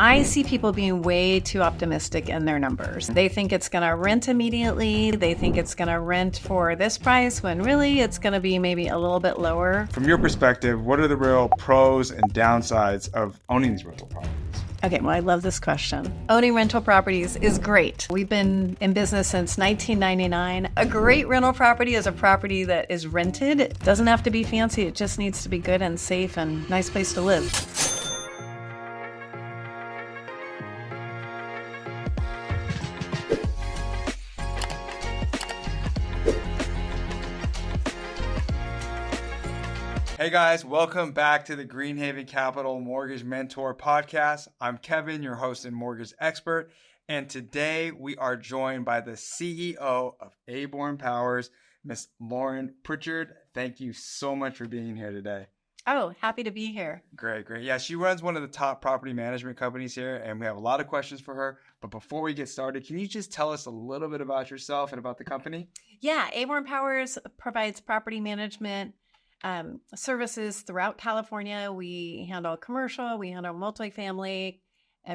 I see people being way too optimistic in their numbers. They think it's going to rent immediately. They think it's going to rent for this price when really it's going to be maybe a little bit lower. From your perspective, what are the real pros and downsides of owning these rental properties? Okay, well, I love this question. Owning rental properties is great. We've been in business since 1999. A great rental property is a property that is rented. It doesn't have to be fancy. It just needs to be good and safe and nice place to live. Hey guys, welcome back to the Greenhaven Capital Mortgage Mentor Podcast. I'm Kevin, your host and mortgage expert, and today we are joined by the CEO of Aborn Powers, Miss Lauren Prichard. Thank you so much for being here today. Oh, happy to be here. Great. Yeah, she runs one of the top property management companies here, and we have a lot of questions for her. But before we get started, can you just tell us a little bit about yourself and about the company? Yeah, Aborn Powers provides property management services throughout California. We handle commercial, we handle multifamily,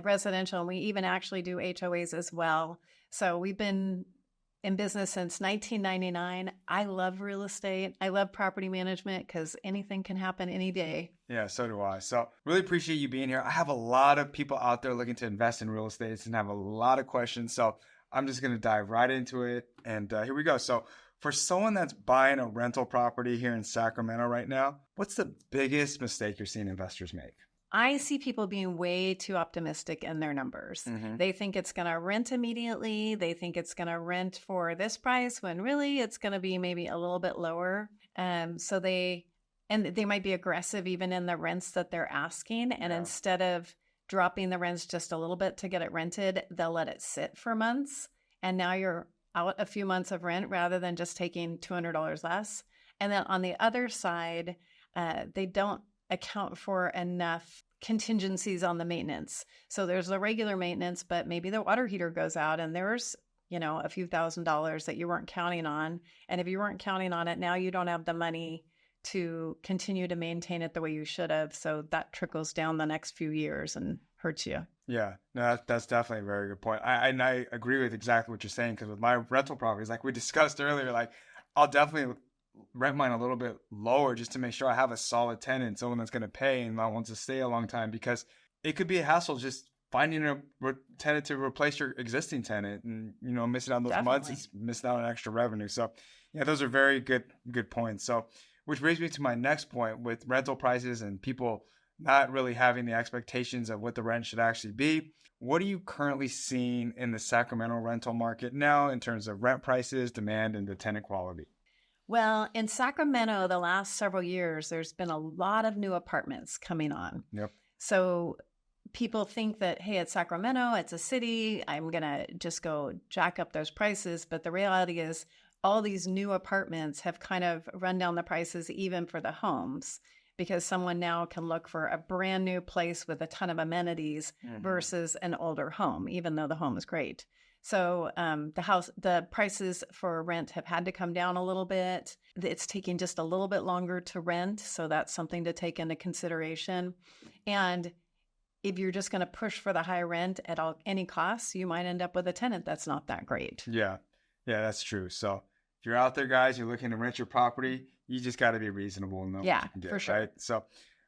residential, and we even actually do HOAs as well. So we've been in business since 1999. I love real estate. I love property management because anything can happen any day. Yeah, so do I. So really appreciate you being here. I have a lot of people out there looking to invest in real estate and have a lot of questions. So I'm just going to dive right into it. And here we go. So for someone that's buying a rental property here in Sacramento right now, what's the biggest mistake you're seeing investors make? I see people being way too optimistic in their numbers. They think it's going to rent immediately. They think it's going to rent for this price when really it's going to be maybe a little bit lower. So they might be aggressive even in the rents that they're asking. And instead of dropping the rents just a little bit to get it rented, they'll let it sit for months. And now you're out a few months of rent rather than just taking $200 less. And then on the other side, they don't account for enough contingencies on the maintenance. So there's the regular maintenance, but maybe the water heater goes out and there's, a few $1,000s that you weren't counting on. And if you weren't counting on it, now you don't have the money to continue to maintain it the way you should have. So that trickles down the next few years and hurts you. Yeah, no, that's definitely a very good point. I agree with exactly what you're saying, because with my rental properties, like we discussed earlier, like I'll definitely rent mine a little bit lower just to make sure I have a solid tenant, someone that's going to pay and I want to stay a long time, because it could be a hassle just finding a tenant to replace your existing tenant, and missing out on those months is missing out on extra revenue. So yeah, those are very good points. So which brings me to my next point with rental prices and people not really having the expectations of what the rent should actually be. What are you currently seeing in the Sacramento rental market now in terms of rent prices, demand, and the tenant quality? Well, in Sacramento, the last several years, there's been a lot of new apartments coming on. Yep. So people think that, hey, it's Sacramento, it's a city, I'm going to just go jack up those prices. But the reality is all these new apartments have kind of run down the prices even for the homes, because someone now can look for a brand new place with a ton of amenities versus an older home, even though the home is great. So the prices for rent have had to come down a little bit. It's taking just a little bit longer to rent. So that's something to take into consideration. And if you're just going to push for the high rent at any cost, you might end up with a tenant that's not that great. Yeah, that's true. So if you're out there, guys, you're looking to rent your property, you just got to be reasonable and know what you can get, for sure. Right? So,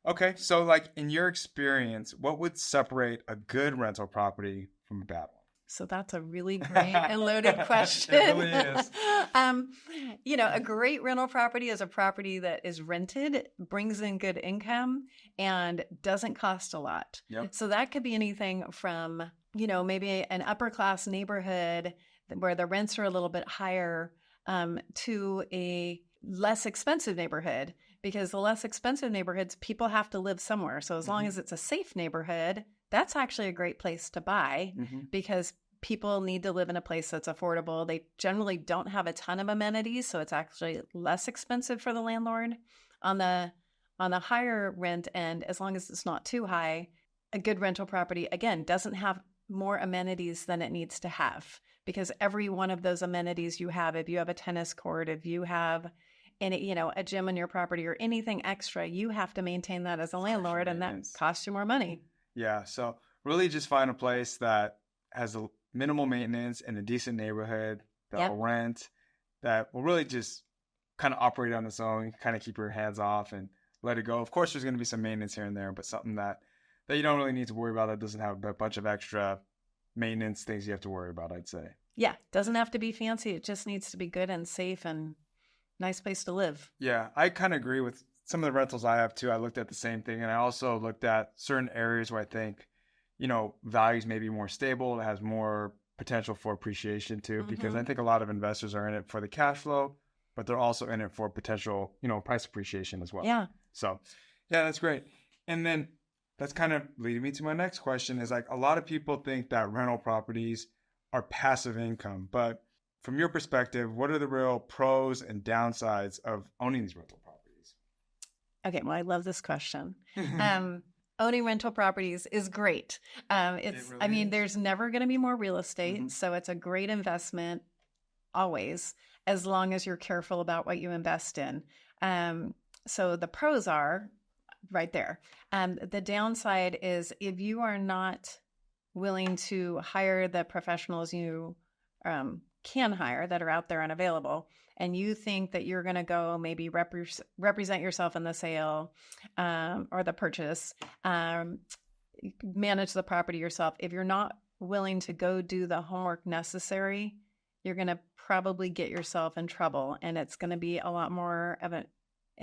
okay. So like in your experience, what would separate a good rental property from a bad one? So that's a really great and loaded question. It really is. A great rental property is a property that is rented, brings in good income, and doesn't cost a lot. Yep. So that could be anything from, maybe an upper class neighborhood where the rents are a little bit higher, to a less expensive neighborhood, because the less expensive neighborhoods, people have to live somewhere. So as long as it's a safe neighborhood, that's actually a great place to buy, because people need to live in a place that's affordable. They generally don't have a ton of amenities, so it's actually less expensive for the landlord. On the higher rent end, as long as it's not too high, a good rental property, again, doesn't have more amenities than it needs to have, because every one of those amenities you have, if you have a tennis court, if you have a gym on your property or anything extra, you have to maintain that as a landlord, and that costs you more money. Yeah. So really just find a place that has a minimal maintenance in a decent neighborhood that will rent, that will really just kind of operate on its own, kind of keep your hands off and let it go. Of course, there's going to be some maintenance here and there, but something that you don't really need to worry about, that doesn't have a bunch of extra maintenance things you have to worry about, I'd say. Yeah, doesn't have to be fancy. It just needs to be good and safe and nice place to live. Yeah, I kind of agree with some of the rentals I have too. I looked at the same thing, and I also looked at certain areas where I think, values may be more stable. It has more potential for appreciation too, because I think a lot of investors are in it for the cash flow, but they're also in it for potential, price appreciation as well. Yeah. So, yeah, that's great. And then that's kind of leading me to my next question is, like, a lot of people think that rental properties are passive income, but from your perspective, what are the real pros and downsides of owning these rental properties? Okay, well, I love this question. Owning rental properties is great. There's never going to be more real estate, so it's a great investment always, as long as you're careful about what you invest in. So the pros are right there. The downside is if you are not willing to hire the professionals you can hire that are out there and available, and you think that you're going to go maybe represent yourself in the sale or the purchase, manage the property yourself. If you're not willing to go do the homework necessary, you're going to probably get yourself in trouble, and it's going to be a lot more of an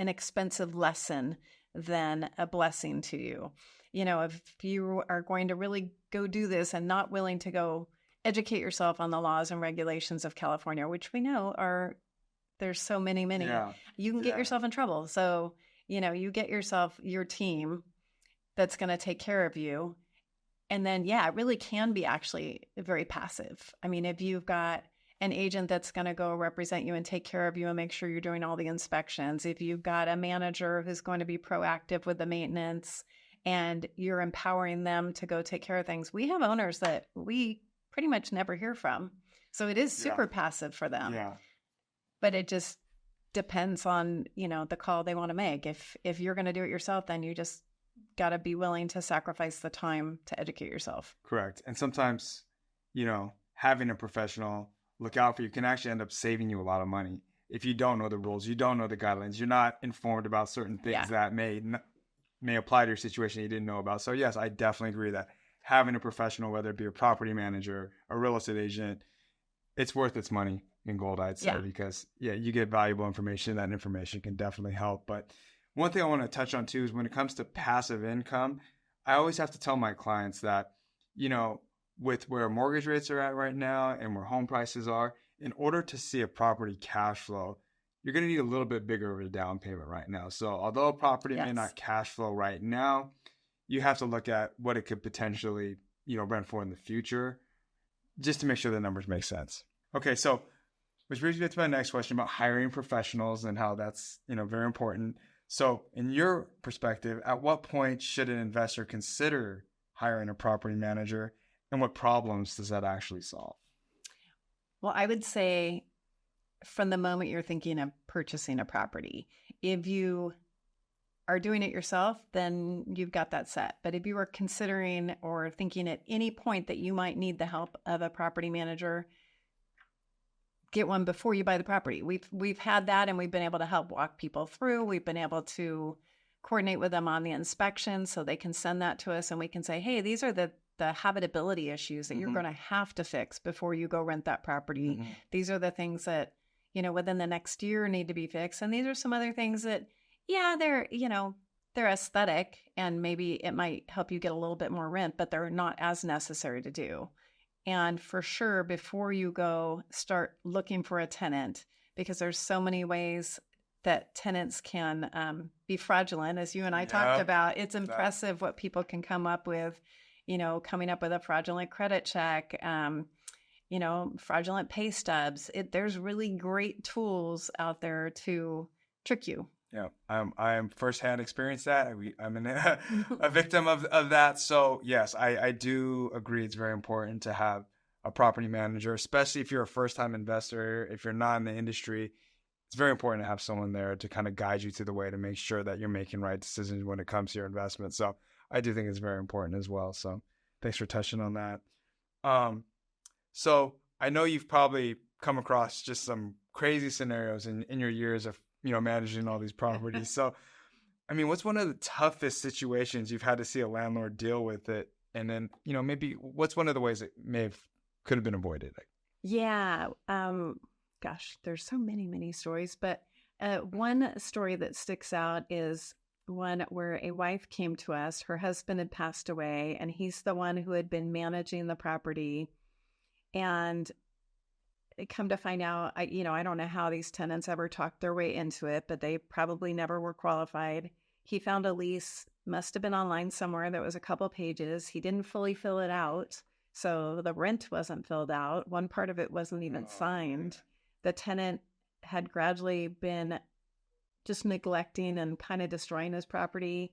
expensive lesson than a blessing to you. If you are going to really go do this and not willing to go educate yourself on the laws and regulations of California, which we know there's so many, you can get yourself in trouble. So, you get yourself your team that's going to take care of you. And then, it really can be actually very passive. I mean, if you've got an agent that's going to go represent you and take care of you and make sure you're doing all the inspections, if you've got a manager who's going to be proactive with the maintenance and you're empowering them to go take care of things. We have owners that we pretty much never hear from. So it is super passive for them. Yeah. But it just depends on, the call they want to make. If you're going to do it yourself, then you just got to be willing to sacrifice the time to educate yourself. Correct. And sometimes, having a professional look out for you can actually end up saving you a lot of money. If you don't know the rules, you don't know the guidelines, you're not informed about certain things that may apply to your situation you didn't know about. So yes, I definitely agree that having a professional, whether it be a property manager, a real estate agent, it's worth its money in gold, I'd say, because you get valuable information. That information can definitely help. But one thing I want to touch on too is when it comes to passive income, I always have to tell my clients that, with where mortgage rates are at right now and where home prices are, in order to see a property cash flow, you're going to need a little bit bigger of a down payment right now. So although a property may not cash flow right now, you have to look at what it could potentially, rent for in the future, just to make sure the numbers make sense. Okay, so which brings me to my next question about hiring professionals and how that's, very important. So in your perspective, at what point should an investor consider hiring a property manager, and what problems does that actually solve? Well, I would say from the moment you're thinking of purchasing a property, if you are doing it yourself, then you've got that set. But if you are considering or thinking at any point that you might need the help of a property manager, get one before you buy the property. We've had that, and we've been able to help walk people through. We've been able to coordinate with them on the inspection so they can send that to us, and we can say, hey, these are the habitability issues that you're going to have to fix before you go rent that property. These are the things that, within the next year need to be fixed. And these are some other things that, they're aesthetic, and maybe it might help you get a little bit more rent, but they're not as necessary to do. And for sure, before you go start looking for a tenant, because there's so many ways that tenants can be fraudulent, as you and I talked about. It's impressive what people can come up with, coming up with a fraudulent credit check, fraudulent pay stubs. There's really great tools out there to trick you. Yeah, I'm firsthand experienced that. I'm a victim of that. So yes, I do agree. It's very important to have a property manager, especially if you're a first-time investor. If you're not in the industry, it's very important to have someone there to kind of guide you through the way to make sure that you're making right decisions when it comes to your investment. So I do think it's very important as well. So Thanks for touching on that. So I know you've probably come across just some crazy scenarios in your years of, managing all these properties. So, I mean, what's one of the toughest situations you've had to see a landlord deal with it? And then, maybe what's one of the ways it could have been avoided? Yeah. Gosh, there's so many stories, but one story that sticks out is one where a wife came to us. Her husband had passed away, and he's the one who had been managing the property. And come to find out, I don't know how these tenants ever talked their way into it, but they probably never were qualified. He found a lease, must have been online somewhere, that was a couple pages. He didn't fully fill it out, so the rent wasn't filled out. One part of it wasn't even signed. The tenant had gradually been just neglecting and kind of destroying his property.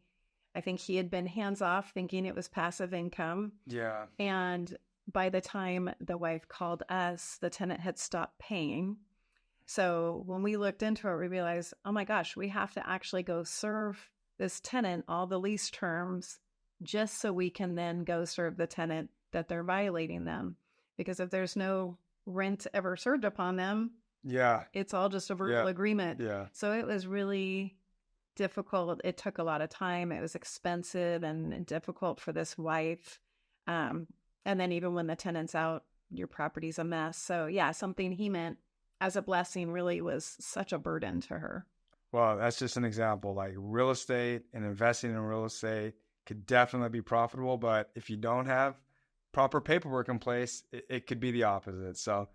I think he had been hands off, thinking it was passive income. Yeah. And by the time the wife called us, the tenant had stopped paying. So when we looked into it, we realized, oh my gosh, we have to actually go serve this tenant all the lease terms just so we can then go serve the tenant that they're violating them. Because if there's no rent ever served upon them, it's all just a verbal agreement. Yeah. So it was really difficult. It took a lot of time. It was expensive and difficult for this wife. And then even when the tenant's out, your property's a mess. So yeah, something he meant as a blessing really was such a burden to her. Well, that's just an example. Like real estate and investing in real estate could definitely be profitable, but if you don't have proper paperwork in place, it could be the opposite. So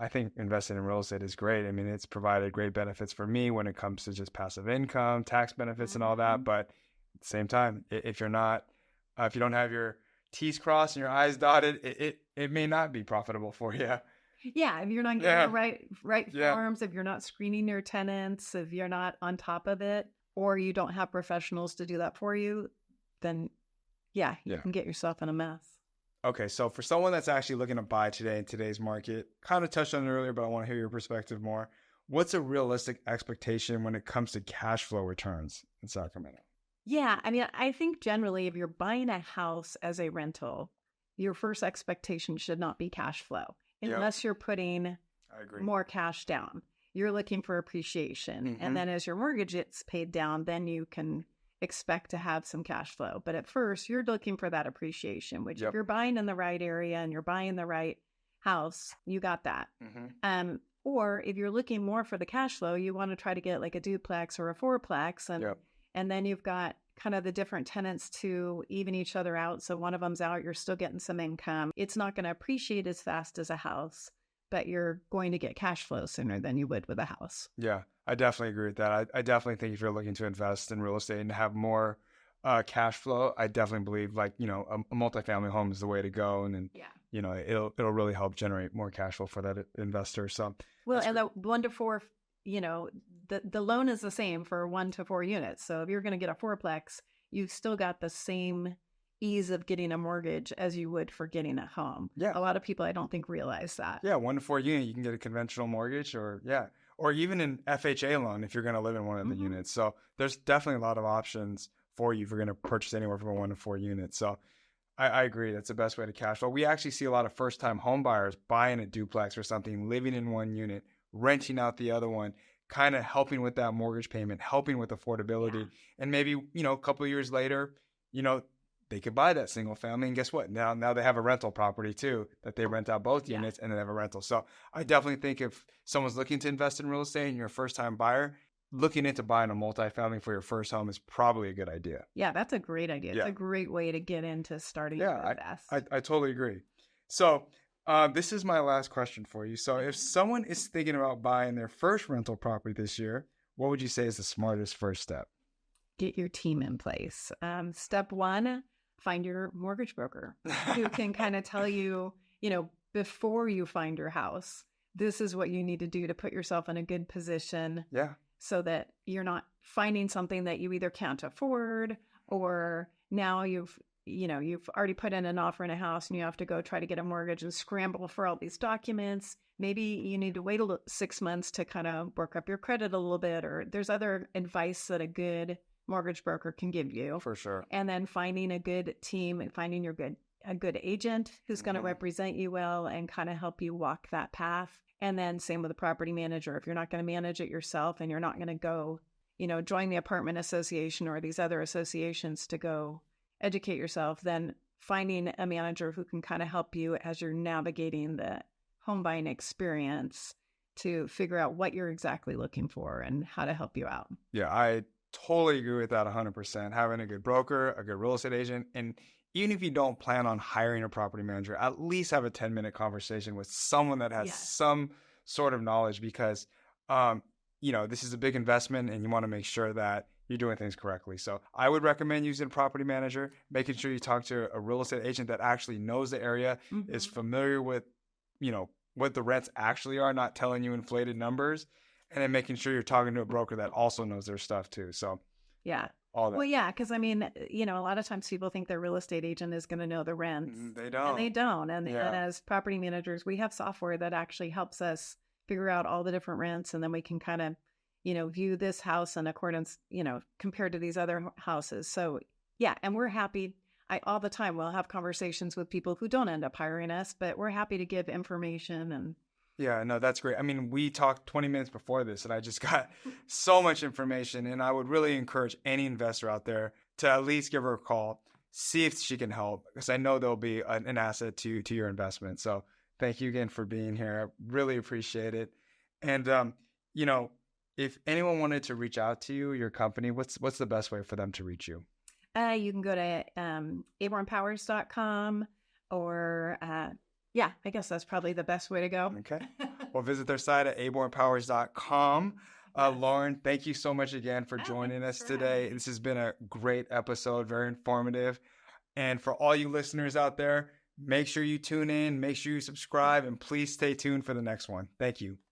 I think investing in real estate is great. I mean, it's provided great benefits for me when it comes to just passive income, tax benefits and all that. But at the same time, if you don't have your T's crossed and your I's dotted, it may not be profitable for you. Yeah, if you're not getting the right forms, if you're not screening your tenants, if you're not on top of it, or you don't have professionals to do that for you, then you can get yourself in a mess. Okay, so for someone that's actually looking to buy today in today's market, kind of touched on it earlier, but I want to hear your perspective more. What's a realistic expectation when it comes to cash flow returns in Sacramento? Yeah, I mean, I think generally if you're buying a house as a rental, your first expectation should not be cash flow unless you're putting more cash down. You're looking for appreciation. Mm-hmm. And then as your mortgage gets paid down, then you can expect to have some cash flow. But at first, you're looking for that appreciation, which if you're buying in the right area and you're buying the right house, you got that. Mm-hmm. Or if you're looking more for the cash flow, you want to try to get like a duplex or a fourplex. And then you've got kind of the different tenants to even each other out. So one of them's out, you're still getting some income. It's not going to appreciate as fast as a house, but you're going to get cash flow sooner than you would with a house. Yeah, I definitely agree with that. I definitely think if you're looking to invest in real estate and have more cash flow, I definitely believe a multifamily home is the way to go. And then, it'll really help generate more cash flow for that investor. So, the 1 to 4, the loan is the same for 1 to 4 units. So if you're going to get a fourplex, you've still got the same ease of getting a mortgage as you would for getting a home. Yeah. A lot of people, I don't think, realize that. Yeah. 1 to 4 unit, you can get a conventional mortgage or even an FHA loan if you're going to live in one of the units. So there's definitely a lot of options for you if you're going to purchase anywhere from a 1 to 4 units. So I agree. That's the best way to cash flow. We actually see a lot of first-time home buyers buying a duplex or something, living in one unit, renting out the other one, kind of helping with that mortgage payment, helping with affordability. Yeah. And maybe, a couple of years later, they could buy that single family. And guess what? Now they have a rental property too, that they rent out both units and then they have a rental. So I definitely think if someone's looking to invest in real estate and you're a first-time buyer, looking into buying a multifamily for your first home is probably a good idea. Yeah, that's a great idea. It's a great way to get into starting to invest. I totally agree. So this is my last question for you. So if someone is thinking about buying their first rental property this year, what would you say is the smartest first step? Get your team in place. Step 1, find your mortgage broker who can kind of tell you, before you find your house, this is what you need to do to put yourself in a good position. Yeah. So that you're not finding something that you either can't afford or now you've already put in an offer in a house and you have to go try to get a mortgage and scramble for all these documents. Maybe you need to wait 6 months to kind of work up your credit a little bit, or there's other advice that a good mortgage broker can give you. For sure. And then finding a good team and finding your good a good agent who's going to represent you well and kind of help you walk that path. And then same with the property manager. If you're not going to manage it yourself and you're not going to go, join the apartment association or these other associations to go educate yourself, then finding a manager who can kind of help you as you're navigating the home buying experience to figure out what you're exactly looking for and how to help you out. Yeah, I totally agree with that 100%. Having a good broker, a good real estate agent, and even if you don't plan on hiring a property manager, at least have a 10-minute conversation with someone that has some sort of knowledge because, this is a big investment and you want to make sure that you're doing things correctly. So I would recommend using a property manager, making sure you talk to a real estate agent that actually knows the area, is familiar with, what the rents actually are, not telling you inflated numbers, and then making sure you're talking to a broker that also knows their stuff too. So yeah. All that. Well, yeah, because a lot of times people think their real estate agent is going to know the rents. They don't. And they don't. And as property managers, we have software that actually helps us figure out all the different rents. And then we can kind of, view this house in accordance, compared to these other houses. So, yeah, and we're happy. All the time we'll have conversations with people who don't end up hiring us, but we're happy to give information and. Yeah, no, that's great. I mean, we talked 20 minutes before this and I just got so much information, and I would really encourage any investor out there to at least give her a call, see if she can help, because I know there'll be an asset to your investment. So thank you again for being here. I really appreciate it. And, if anyone wanted to reach out to you, your company, what's the best way for them to reach you? You can go to abornpowers.com or I guess that's probably the best way to go. Okay. Well, visit their site at abornpowers.com. Lauren, thank you so much again for joining us today. This has been a great episode, very informative. And for all you listeners out there, make sure you tune in, make sure you subscribe, and please stay tuned for the next one. Thank you.